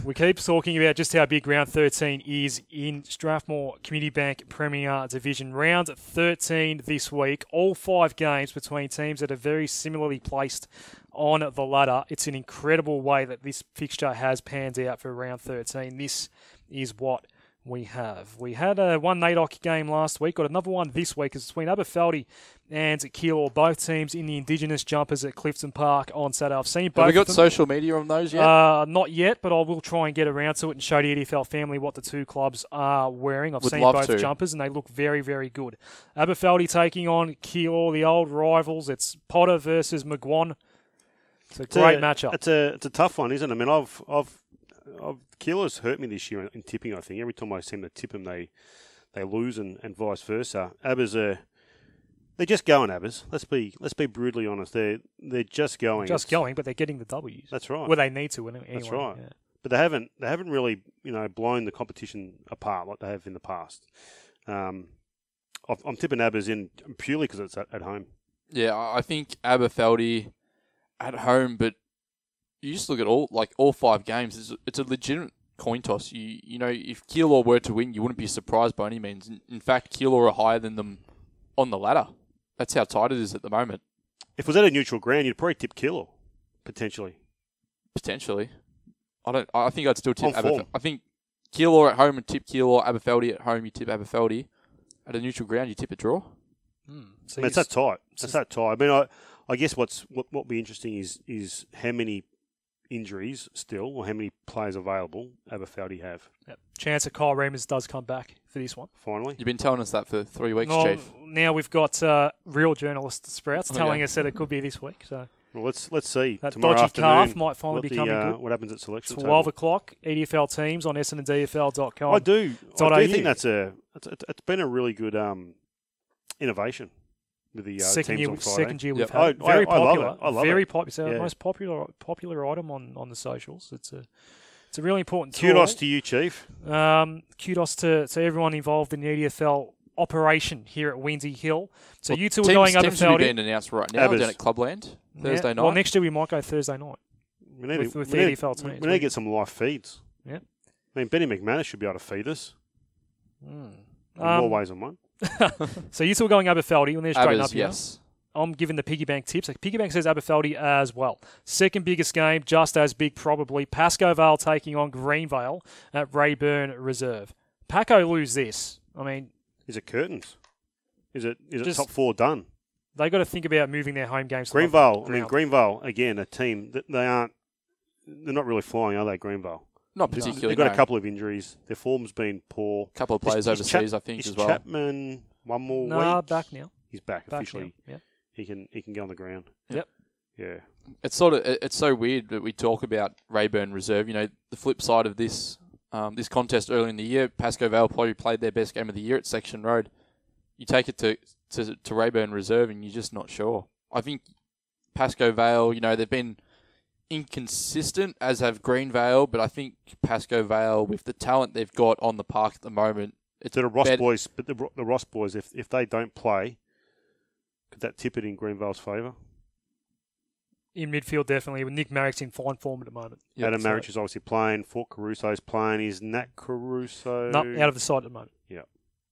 We keep talking about just how big round 13 is in Strathmore Community Bank Premier Division. Round 13 this week, all 5 games between teams that are very similarly placed on the ladder. It's an incredible way that this fixture has panned out for round 13. This is what we have. We had one NAIDOC game last week, got another one this week. It's between Aberfeldie and Keilor, both teams in the Indigenous jumpers at Clifton Park on Saturday. I've seen both. Have we got social media on those yet? Not yet, but I will try and get around to it and show the EDFL family what the two clubs are wearing. I've seen both jumpers and they look very, very good. Aberfeldie taking on Keilor, the old rivals. It's Potter versus McGuan. It's a great matchup. It's a tough one, isn't it? I mean, I've Keilor's hurt me this year in tipping, I think. Every time I seem to tip them, they lose and vice versa. Abbas they're just going, Abbas. Let's be brutally honest. They're just going. Just going, but they're getting the W's. That's right. Well, they need to anyway. That's right. Yeah. But they haven't really, blown the competition apart like they have in the past. I'm tipping Abbas in purely because it's at home. Yeah, I think Aberfeldie at home, but you just look at all 5 games. It's a legitimate coin toss. You know, if Keilor were to win, you wouldn't be surprised by any means. In fact, Keilor are higher than them on the ladder. That's how tight it is at the moment. If it was at a neutral ground, you'd probably tip Keilor, potentially. Potentially, I think I'd still tip Aberfeldie. I think Keilor at home and tip Keilor. Aberfeldie at home, you tip Aberfeldie. At a neutral ground, you tip a draw. So it's that tight. It's that tight. I mean, I guess what'll be interesting is how many injuries still, or how many players available Aberfeldie have. Yep. Chance that Kyle Remus does come back for this one. Finally. You've been telling us that for 3 weeks, Chief. Now we've got real journalist Sprouts telling us that it could be this week. So well, let's see. That tomorrow dodgy afternoon, calf might finally be coming good. What happens at selection 12 o'clock, EDFL teams on essendondfl.com. I do think it's been a really good innovation. With the second teams year, on Friday. second year we've had. Very popular. I love it. Very popular. Yeah. Most popular item on the socials. It's a really important tool. Kudos to you, Chief. Kudos to everyone involved in the EDFL operation here at Windsor Hill. So you two are going Aberfeldie. Teams to be being announced right now down at Clubland Thursday night. Well, next year we might go Thursday night with the EDFL teams. We need to get some live feeds. Yeah. I mean, Benny McManus should be able to feed us. In more ways than one. So you two are going Aberfeldie. We'll straighten up here. Yes. I'm giving the piggy bank tips. Piggy bank says Aberfeldie as well. Second biggest game, just as big probably. Pascoe Vale taking on Greenvale at Rayburn Reserve. Paco lose this. I mean, is it curtains? Is it top 4 done? They got to think about moving their home games. Greenvale. Greenvale again, a team that they're not really flying, are they? Greenvale. Not particularly. They've got a couple of injuries. Their form's been poor. A couple of players overseas, I think, as well. Chapman one more week? No, back now. He's back officially. Yep. He can go on the ground. Yep. Yeah. It's so weird that we talk about Rayburn Reserve. You know, the flip side of this this contest early in the year, Pascoe Vale probably played their best game of the year at Section Road. You take it to Rayburn Reserve and you're just not sure. I think Pascoe Vale, they've been inconsistent, as have Greenvale, but I think Pascoe Vale, with the talent they've got on the park at the moment, the Ross boys. But the Ross boys, if they don't play, could that tip it in Greenvale's favour? In midfield, definitely. With Nick Marrick's in fine form at the moment. Yep, Adam Marrick is obviously playing. Fort Caruso's playing. Is Nat Caruso? No, out of the side at the moment. Yeah.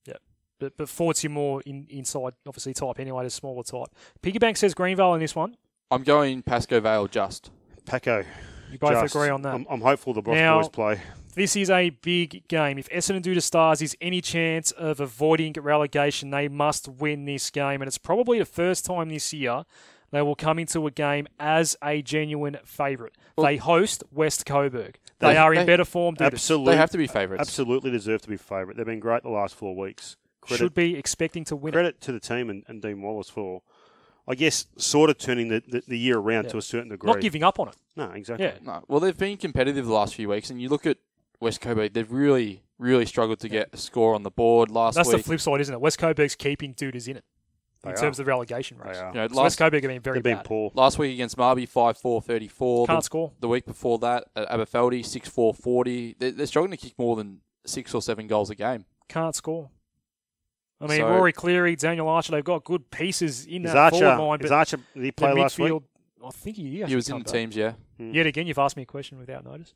Yeah. But Fort's your more inside, obviously, type anyway, the smaller type. Piggybank says Greenvale in this one. I'm going Pascoe Vale just. Paco. You both agree on that. I'm hopeful the Ross boys play. This is a big game. If Essendon Doutta Stars is any chance of avoiding relegation, they must win this game. And it's probably the first time this year they will come into a game as a genuine favourite. Well, they host West Coburg. They are in better form. Absolutely. They have to be favourites. Absolutely deserve to be favourite. They've been great the last 4 weeks. Should be expecting to win. Credit to the team and Dean Wallace for, I guess, sort of turning the year around to a certain degree. Not giving up on it. No, exactly. Yeah. No. Well, they've been competitive the last few weeks, and you look at West Coburg, they've really, really struggled to get a score on the board last week. That's the flip side, isn't it? West Coburg's keeping Douta's in it in terms of relegation race. West Coburg have been very bad. Poor. Last week against Marby, 5-4-34. Can't score. The week before that, at Aberfeldie, 6-4-40. They're struggling to kick more than 6 or 7 goals a game. Can't score. I mean, Rory Cleary, Daniel Archer, they've got good pieces in that forward line. Is Archer, did he play last week? I think he was in the teams, yeah. Yet again, you've asked me a question without notice.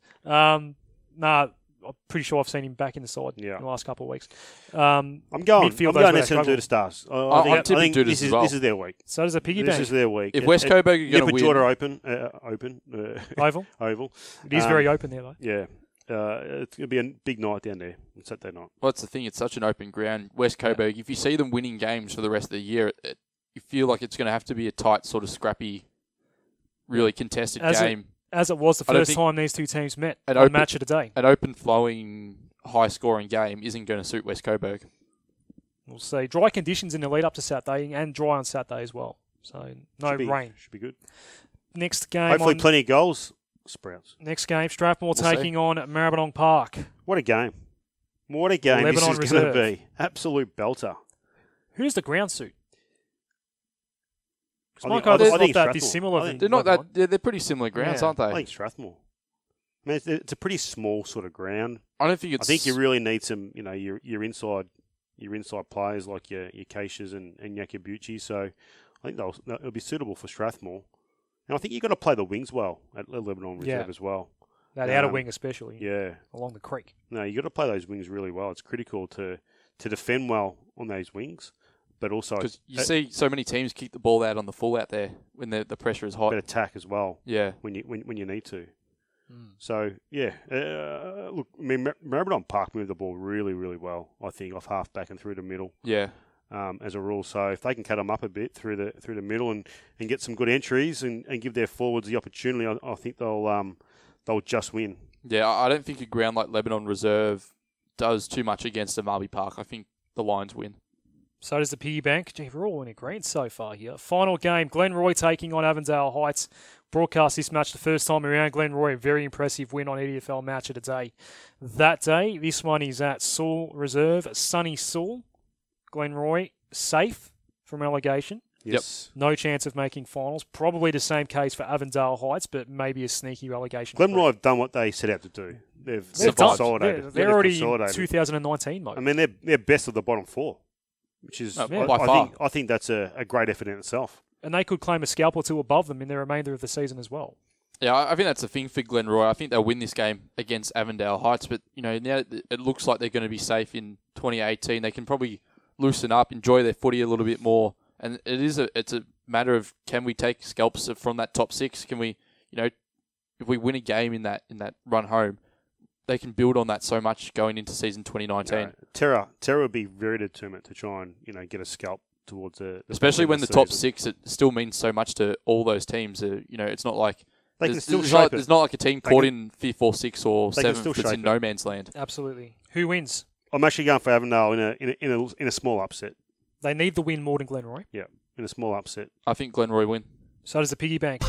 Nah, I'm pretty sure I've seen him back in the side in the last couple of weeks. I'm going Essendon Doutta Stars. I think this is their week. So does a piggy bank. This is their week. If West Coburg are going to win... Oval. It is very open there, though. Yeah. It's going to be a big night down there on Saturday night. Well, that's the thing. It's such an open ground. West Coburg, if you see them winning games for the rest of the year, you feel like it's going to have to be a tight, sort of scrappy, really contested game. As it was the first time these two teams met on Match of the Day. An open, flowing, high-scoring game isn't going to suit West Coburg. We'll see. Dry conditions in the lead up to Saturday and dry on Saturday as well. So no rain. Should be good. Next game. Hopefully plenty of goals. Sprouts. Next game, Strathmore taking on Maribyrnong Park. What a game. What a game this is going to be. Absolute belter. Who's the ground suit? I think that dissimilar. They're not that. They're pretty similar grounds, aren't they? I think Strathmore. I mean, it's a pretty small sort of ground. I don't think it's. I think you really need some, your inside players like your Keishas and Yakabuchi. So I think it'll be suitable for Strathmore. And I think you've got to play the wings well at Lebanon Reserve as well. That outer wing especially. Yeah. Along the creek. No, you've got to play those wings really well. It's critical to defend well on those wings. But also... Because you see so many teams kick the ball out on the full out there when the pressure is hot. But attack as well. Yeah. When you need to. So, yeah. Look, I mean, Maribyrnong Park moved the ball really, really well, I think, off half back and through the middle. Yeah. As a rule. So if they can cut them up a bit through the middle and get some good entries and give their forwards the opportunity, I think they'll just win. Yeah, I don't think a ground like Lebanon Reserve does too much against a Marby Park. I think the Lions win. So does the piggy bank. Gee, we're all in agreement so far here. Final game, Glenroy taking on Avondale Heights. Broadcast this match the first time around. Glenroy, a very impressive win on EDFL Match of the Day. That day, this one is at Sewell Reserve, sunny Sewell. Glenroy, safe from relegation. Yes. No chance of making finals. Probably the same case for Avondale Heights, but maybe a sneaky relegation. Glenroy have done what they set out to do. They've consolidated. They're already in 2019 mode. I mean, they're best of the bottom four. Which is, by far. I think that's a great effort in itself. And they could claim a scalp or two above them in the remainder of the season as well. Yeah, I think that's the thing for Glenroy. I think they'll win this game against Avondale Heights, but now it looks like they're going to be safe in 2018. They can probably loosen up, enjoy their footy a little bit more, and it's a matter of, can we take scalps from that top six? Can we, if we win a game in that run home, they can build on that so much going into season 2019. Terra would be very determined to try and get a scalp towards the especially when the top six, it still means so much to all those teams. It's not like there's not like a team caught in 5th or 6th or 7th that's in no man's land. Absolutely. Who wins? I'm actually going for Avondale in a small upset. They need the win more than Glenroy. Yeah, in a small upset. I think Glenroy win. So does the piggy bank.